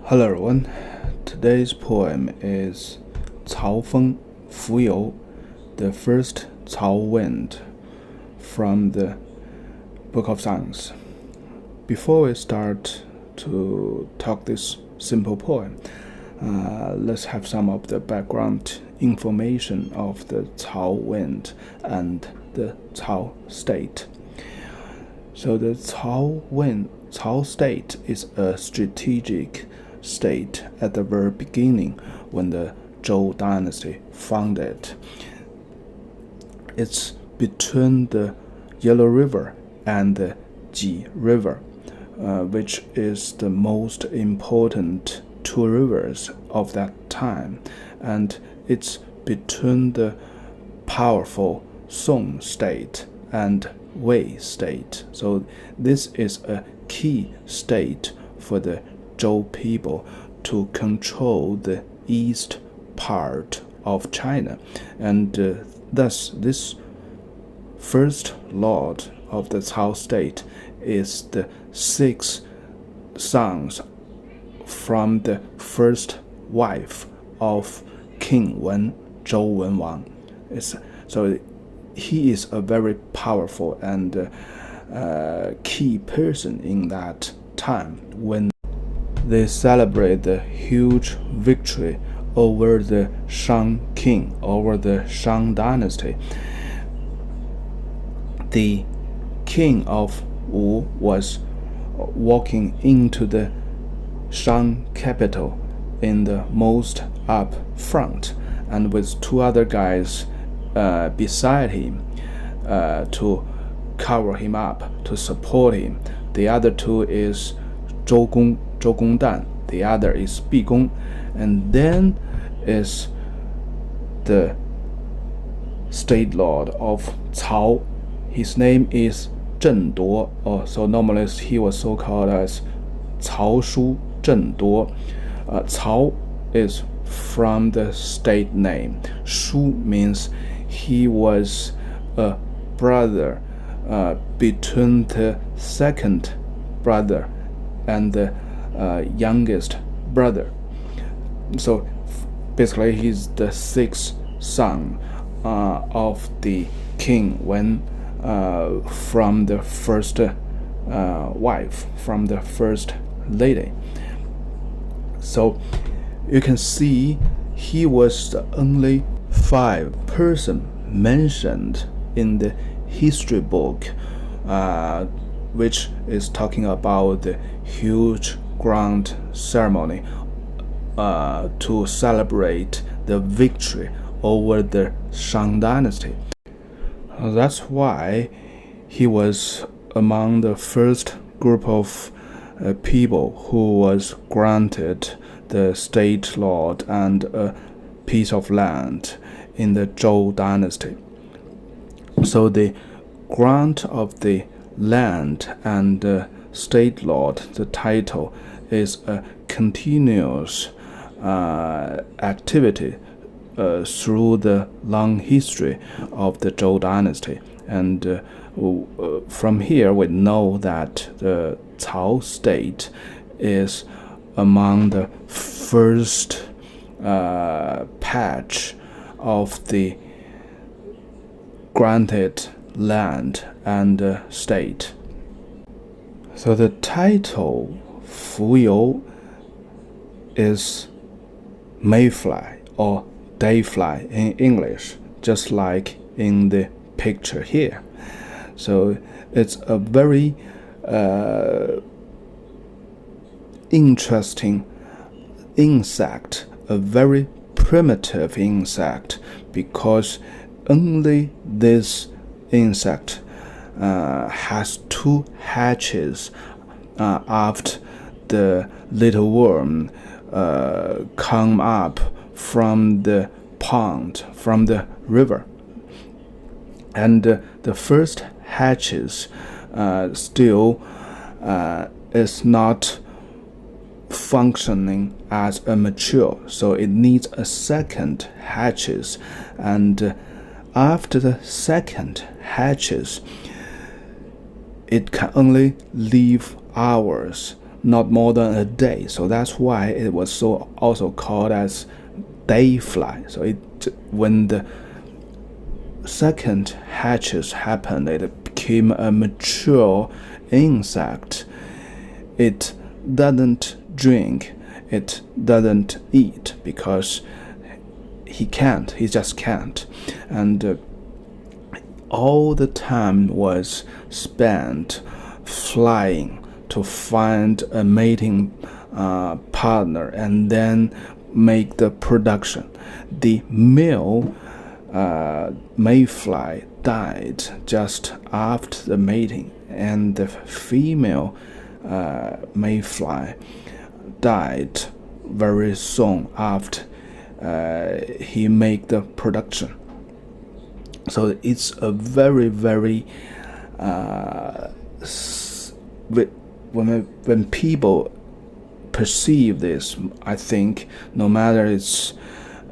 Hello everyone, today's poem is 曹风蜉蝣, the first Cao Wind from the Book of Songs. Before we start to talk this simple poem, let's have some of the background information of the Cao Wind and the Cao State. So the Cao State is a strategic state at the very beginning when the Zhou dynasty founded. It's between the Yellow River and the Ji River, which is the most important two rivers of that time, and it's between the powerful Song state and Wei state. So this is a key state for the Zhou people to control the east part of China, and thus this first lord of the Cao State is the six sons from the first wife of King Wen, Zhou Wenwang. So he is a very powerful and key person in that time when they celebrate the huge victory over the Shang king, over the Shang dynasty. The king of Wu was walking into the Shang capital in the most up front, and with two other guys beside him to cover him up, to support him. The other two is Zhou Gongdan, the other is Bi Gong, and then is the state lord of Cao. His name is Zhengduo, so normally he was so called as Cao Shu Zhengduo. Cao is from the state name. Shu means he was a brother between the second brother and the youngest brother. So basically he's the sixth son of the king Wen, from the first wife, from the first lady. So you can see he was the only 5 person mentioned in the history book, which is talking about the huge grand ceremony to celebrate the victory over the Shang dynasty. That's why he was among the first group of people who was granted the state lord and a piece of land in the Zhou dynasty. So the grant of the land and state lord, the title, is a continuous activity through the long history of the Zhou dynasty. And from here we know that the Cao State is among the first patch of the granted land and state. So the title Fuyou is Mayfly or Dayfly in English, just like in the picture here. So it's a very interesting insect, a very primitive insect, because only this insect has 2 hatches after the little worm come up from the pond, from the river. And the first hatches still is not functioning as a mature, so it needs a second hatches, and after the second hatches it can only live hours not more than a day. So that's why it was so also called as day fly. So when the second hatches happened, it became a mature insect. It doesn't drink, it doesn't eat, because he just can't. And all the time was spent flying to find a mating partner and then make the production. The male mayfly died just after the mating, and the female mayfly died very soon after he make the production. So it's a very, very when people perceive this, I think no matter it's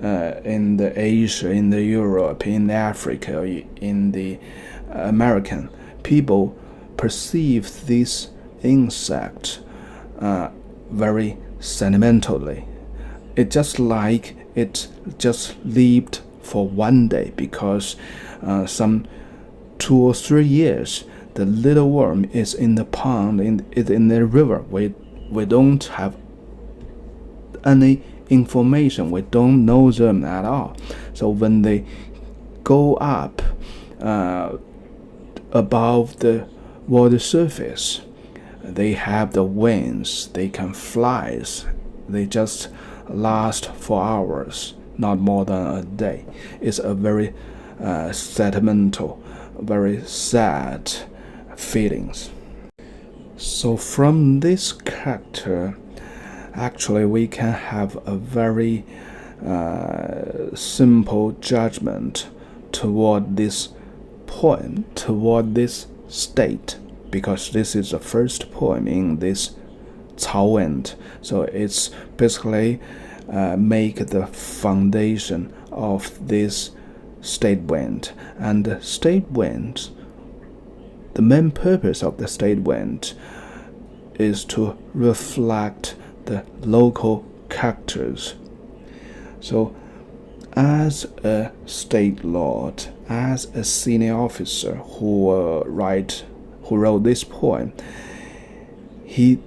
in the Asia, in the Europe, in Africa, in the American, people perceive this insect very sentimentally. It just like it just lived for one day, because some 2 or 3 years the little worm is in the pond, in the river. We don't have any information. We don't know them at all. So when they go up above the water surface, they have the wings, they can fly. They just last for hours, not more than a day. It's a very sentimental, very sad feelings. So from this character, actually we can have a very simple judgment toward this poem, toward this state, because this is the first poem in this Cao Wind. So it's basically make the foundation of this state wind. And the state wind, the main purpose of the state wind is to reflect the local characters. So as a state lord, as a senior officer who wrote this poem, he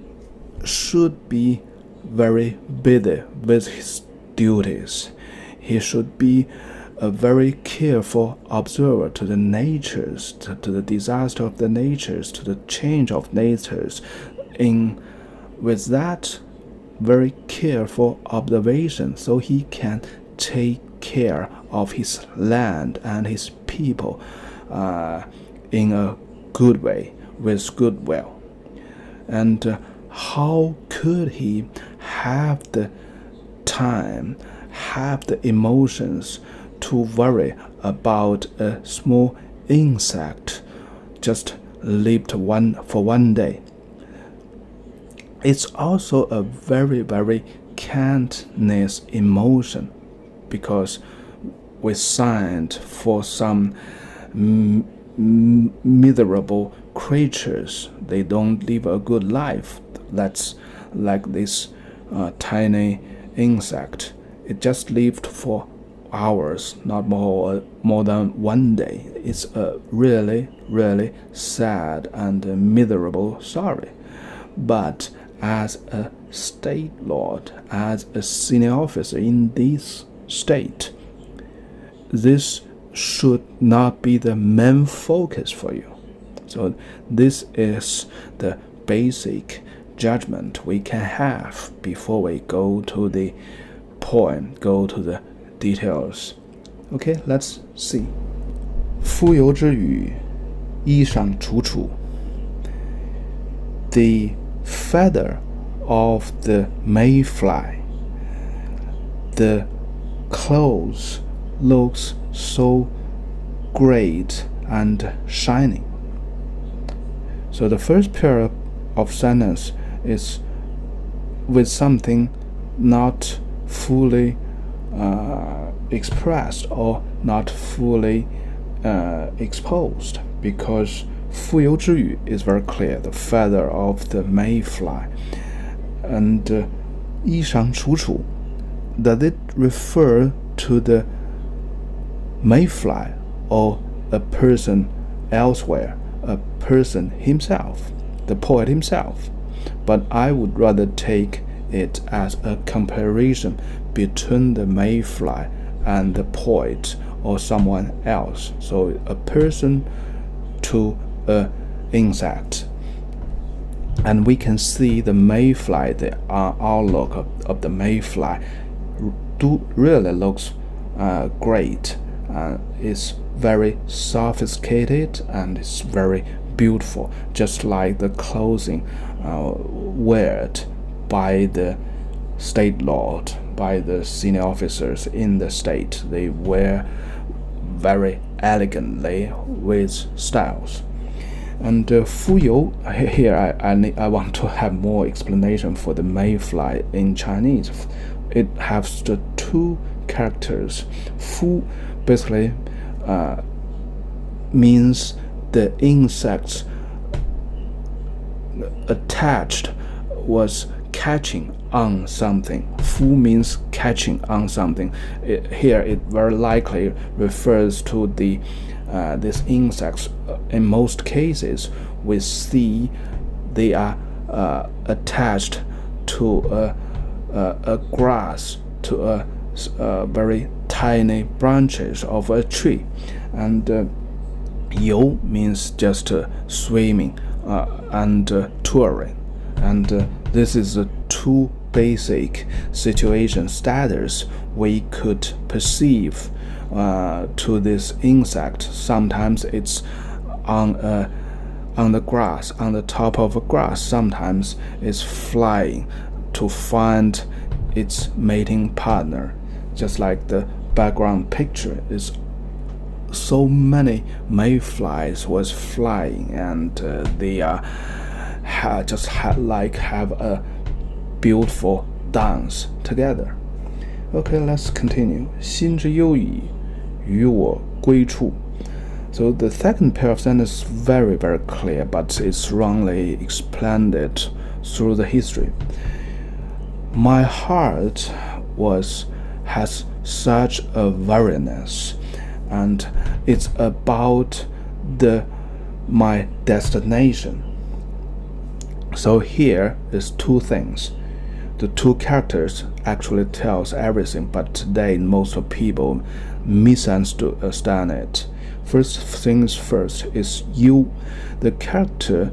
should be very busy with his duties. He should be a very careful observer to the natures, to the disaster of the natures, to the change of natures. With that very careful observation, so he can take care of his land and his people in a good way, with goodwill. And how could he have the time, have the emotions to worry about a small insect just lived for one day? It's also a very, very kindness emotion, because we signed for some miserable creatures. They don't live a good life. That's like this tiny insect. It just lived for hours, not more than one day. It's a really, really sad and miserable story. But as a state lord, as a senior officer in this state, this should not be the main focus for you. So this is the basic judgment we can have before we go to the poem, go to the details. Okay, let's see. 蜉蝣之羽，衣裳楚楚。The feather of the mayfly. The clothes looks so great and shining. So the first pair of sentence is with something not fully expressed or not fully exposed, because 蜉蝣之羽 is very clear, the feather of the mayfly. And 衣裳楚楚, does it refer to the mayfly or a person elsewhere, a person himself, the poet himself? But I would rather take it as a comparison between the mayfly and the poet or someone else. So a person to an insect. And we can see the mayfly, the outlook of the mayfly really looks great. It's very sophisticated and it's very beautiful, just like the clothing worn by the state lord, by the senior officers in the state. They wear very elegantly with styles. And 蜉蝣, here I want to have more explanation for the mayfly in Chinese. It has the two characters. 蜉 basically means the insects attached was catching on something. 蜉 means catching on something. Here it very likely refers to the these insects. In most cases, we see they are attached to a grass, to a very tiny branches of a tree. And 游 means just swimming and touring. And this is the two basic situation status we could perceive to this insect. Sometimes it's on the grass, on the top of a grass. Sometimes it's flying to find its mating partner. Just like the background picture is so many mayflies was flying, and they have a beautiful dance together. Okay, let's continue. 心之忧矣，于我归处. So the second pair of sentences is very clear, but it's wrongly explained through the history. My heart has such a weariness, and it's about my destination. So here is two things. The two characters actually tells everything, but today most people misunderstand it. First things first is you. The character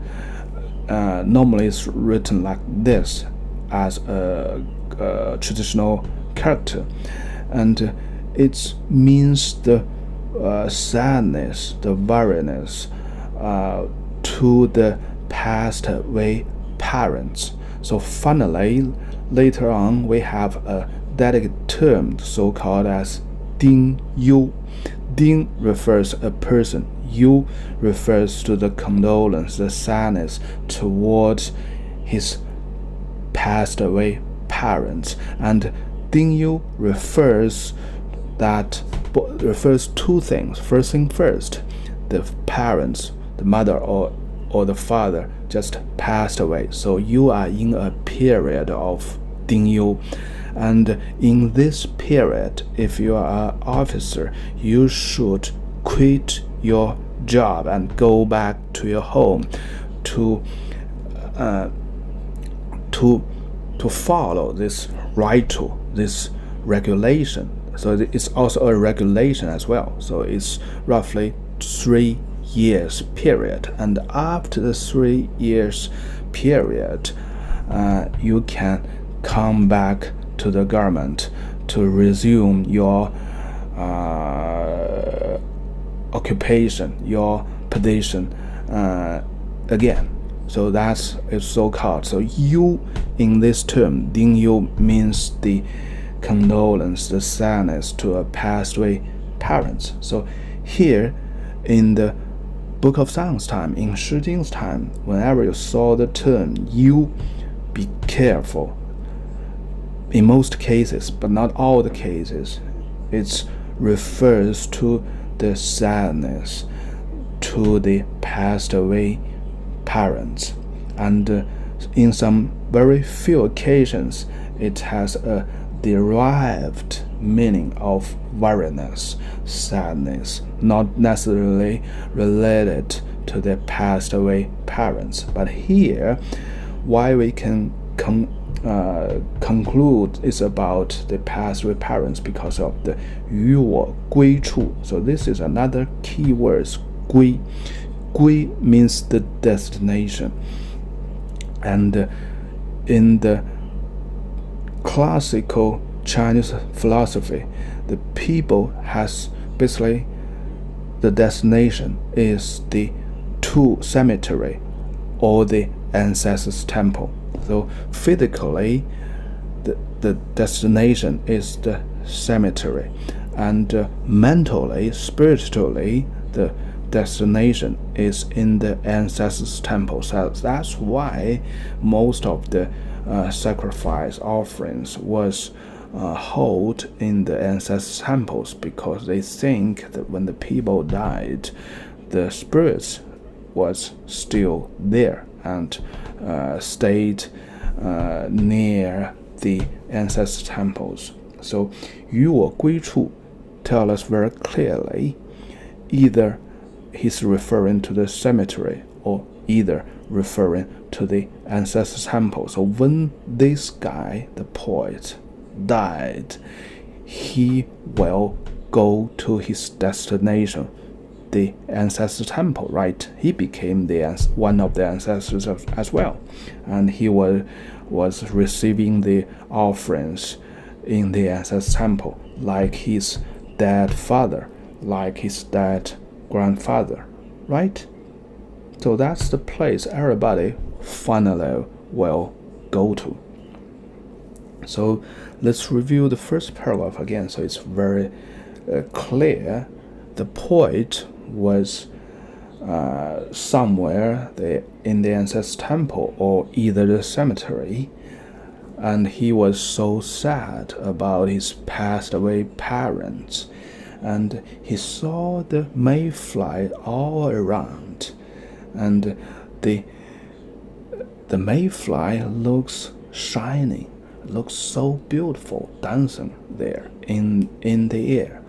normally is written like this as a traditional character, and it means the sadness, the weariness to the passed away parents. So finally, later on, we have a delicate term so-called as 丁忧. 丁 refers a person. 忧 refers to the condolence, the sadness towards his passed away parents. And 丁忧refers two things. First thing first, the parents, the mother or the father just passed away. So you are in a period of 丁忧. And in this period, if you are an officer, you should quit your job and go back to your home to follow this ritual, this regulation. So it's also a regulation as well. So it's roughly 3 years period, and after the 3 years period, you can come back to the government to resume your occupation, your position again. So that's it's so called. So you in this term, 丁忧 means the condolence, the sadness to a passed away parents. So here in the Book of Songs time, in 诗经's time, whenever you saw the term you, be careful. In most cases, but not all the cases, it refers to the sadness to the passed away parents. And in some very few occasions it has a derived meaning of weariness, sadness, not necessarily related to their passed away parents. But here, why we can conclude is about the passed away parents because of the 于我归处. So this is another key word, 归. 归 means the destination. And in the classical Chinese philosophy, the people has basically the destination is the cemetery or the ancestors' temple. So physically, the destination is the cemetery, and mentally, spiritually, the destination is in the ancestors' temple. So that's why most of the sacrifice offerings was held in the ancestors' temples, because they think that when the people died, the spirits was still there and stayed near the ancestors' temples. So 于我归处 tell us very clearly either he's referring to the cemetery or either referring to the ancestors' temple. So when this guy, the poet, died, he will go to his destination, the ancestor temple, right? He became one of the ancestors as well, and he was receiving the offerings in the ancestor temple, like his dead father, like his dead grandfather, right? So that's the place everybody finally will go to. So let's review the first paragraph again, so it's very clear. The poet was somewhere in the ancestor temple or either the cemetery, and he was so sad about his passed away parents, and he saw the mayfly all around, and the mayfly looks shining, looks so beautiful, dancing there in the air.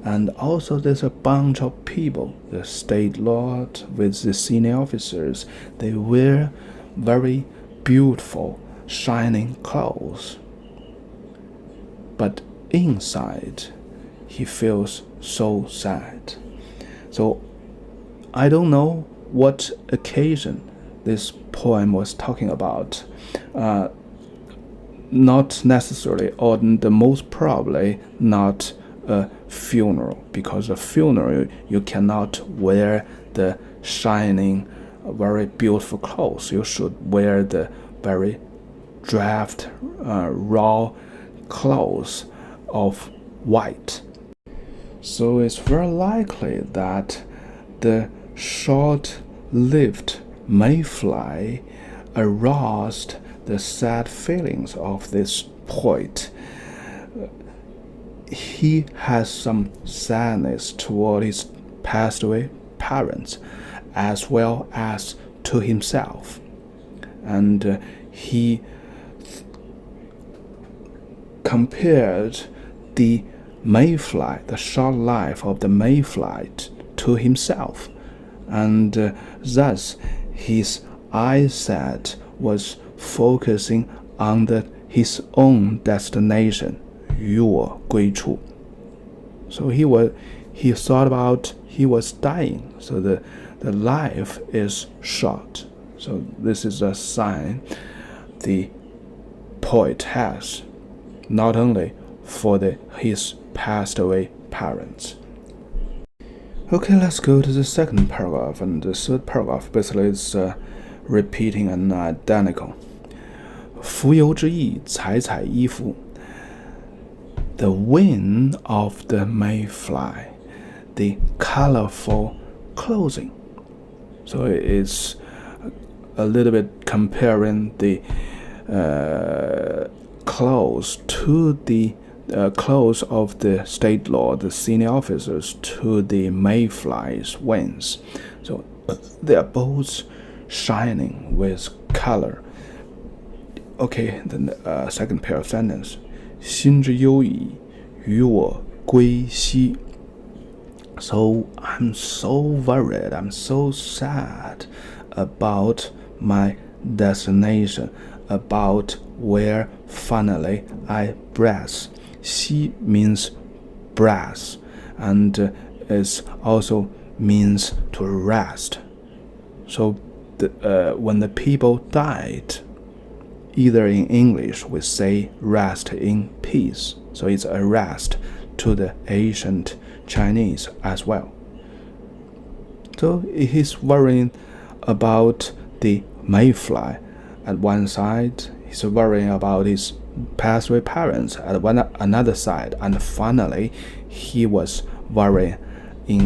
And also there's a bunch of people, the state lord with the senior officers. They wear very beautiful, shining clothes. But inside, he feels so sad. So I don't know what occasion this poem was talking about. Not necessarily, or the most probably not a funeral, because a funeral you cannot wear the shining, very beautiful clothes. You should wear the very draft, raw clothes of white. So it's very likely that the short-lived mayfly aroused the sad feelings of this poet. He has some sadness toward his passed away parents as well as to himself, and he compared the mayfly, the short life of the mayfly, to himself, and thus his eyesight was focusing on his own destination, 于我归处. So he thought about he was dying, so the life is short. So this is a sign the poet has, not only for his passed away parents. Okay, let's go to the second paragraph, and the third paragraph basically is repeating an identical. 蜉蝣之翼，采采衣服. The wing of the mayfly, the colorful clothing. So it's a little bit comparing the clothes to the clothes of the state lord, the senior officers, to the mayfly's wings. So they are both shining with color. Okay, the second pair of sentence. 心之忧矣，于我归息. So I'm so worried, I'm so sad about my destination, about where finally I brass. 息 means brass, and it also means to rest. So when the people died, either in English we say rest in peace. So it's a rest to the ancient Chinese as well. So he's worrying about the mayfly at one side, he's worrying about his passed away parents at another side, and finally he was worrying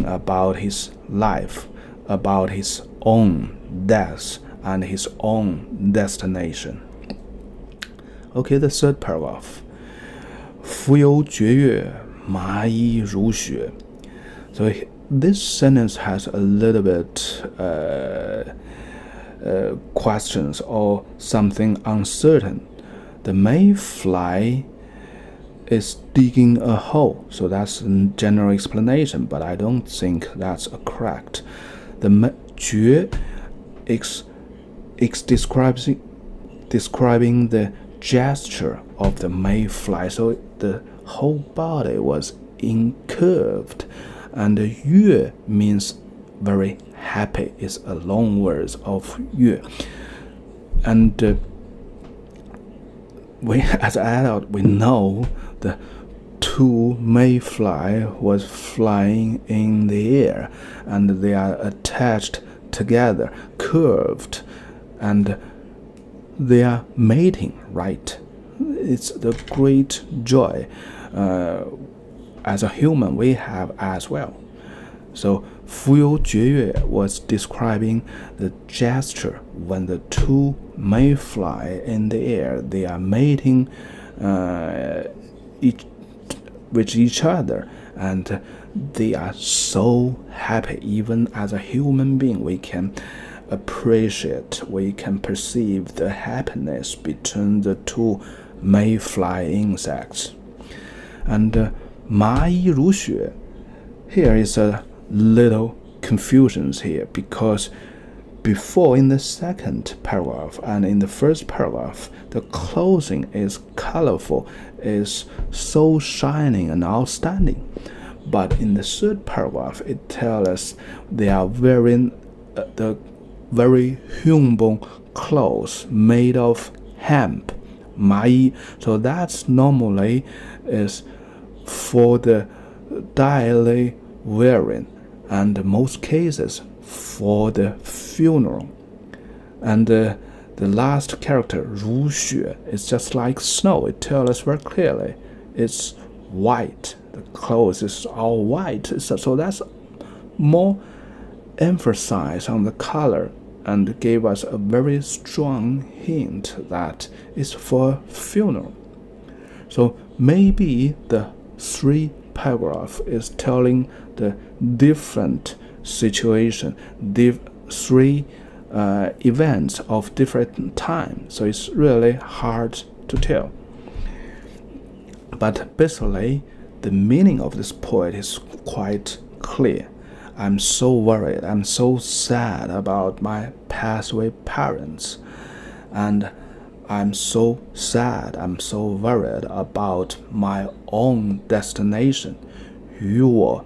about his life, about his own death and his own destination. Okay, the third paragraph. 蜉蝣掘阅，麻衣如雪. So this sentence has a little bit questions or something uncertain. The mayfly is digging a hole, so that's a general explanation, but I don't think that's correct. The 掘 is describing the gesture of the mayfly, so the whole body was incurved, and 悦 means very happy. It's a long word of 悦, and we as an adult we know the two mayfly was flying in the air, and they are attached together, curved, and they are mating, right? It's the great joy as a human we have as well. So 蜉蝣掘阅 was describing the gesture when the two mayfly in the air, they are mating with each other, and they are so happy. Even as a human being, we can appreciate, we can perceive the happiness between the two mayfly insects. And 麻衣如雪, here is a little confusions here, because before in the second paragraph and in the first paragraph, the clothing is colorful, is so shining and outstanding. But in the third paragraph, it tells us they are wearing the very humble clothes made of hemp, 麻衣. So that's normally is for the daily wearing, and most cases for the funeral. And the last character 如雪 is just like snow. It tells us very clearly it's white. The clothes is all white, so that's more emphasis on the color and gave us a very strong hint that it's for funeral. So maybe the three paragraph is telling the different situation, three events of different time, so it's really hard to tell. But basically, the meaning of this poet is quite clear. I'm so worried, I'm so sad about my passed away parents, and I'm so sad, I'm so worried about my own destination. 于我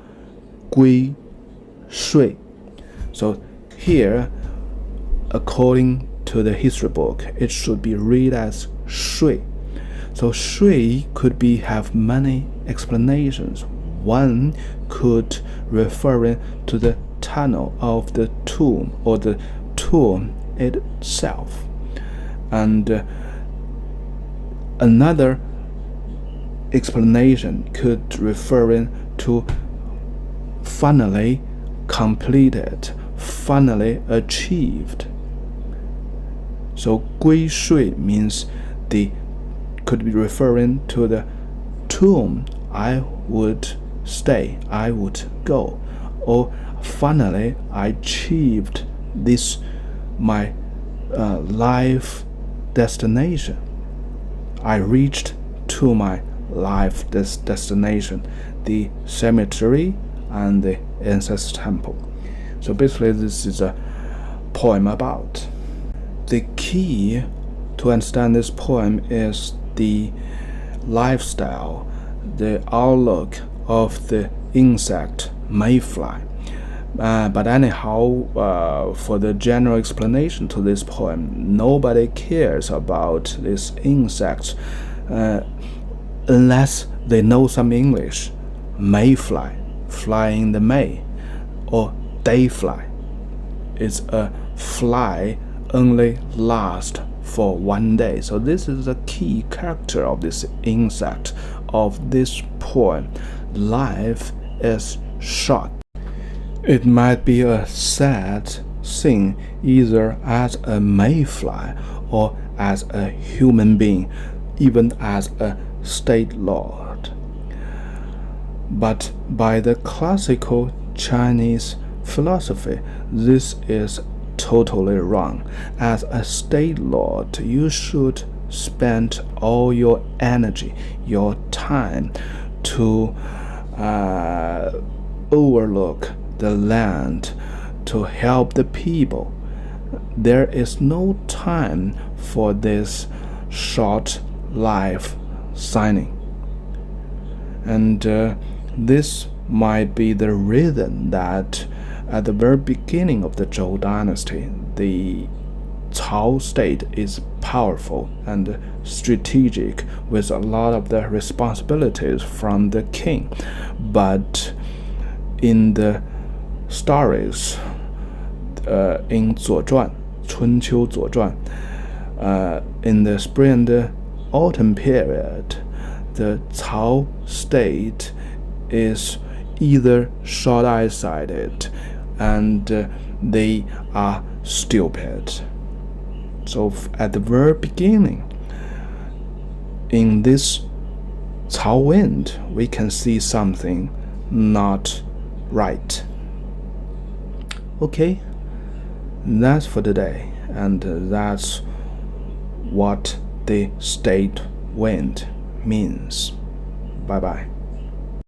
归睡. So here, according to the history book, it should be read as 睡. So 睡 could have many explanations. One could refer to the tunnel of the tomb or the tomb itself. And another explanation could refer to finally completed, finally achieved. So 归睡 means could be referring to the tomb I would stay, I would go, or finally I achieved this my life destination. I reached to my life destination, the cemetery and the ancestor temple. So basically this is a poem about. The key to understand this poem is the lifestyle, the outlook of the insect mayfly. But anyhow, for the general explanation to this poem, nobody cares about this insect unless they know some English. Mayfly, flying the May, or dayfly. It's a fly only last for one day. So this is the key character of this insect of this poem. Life is short. It might be a sad thing either as a mayfly or as a human being, even as a state lord. But by the classical Chinese philosophy, this is totally wrong. As a state lord, you should spend all your energy, your time to overlook the land, to help the people. There is no time for this short life signing. And this might be the reason that at the very beginning of the Zhou dynasty, the Cao State is powerful and strategic with a lot of the responsibilities from the king. But in the stories, in 左传, 春秋左传, in the spring and the autumn period, the Cao State is either short-sighted and they are stupid. So at the very beginning, in this Cao Wind, we can see something not right. Okay, that's for today, and that's what the state wind means. Bye bye.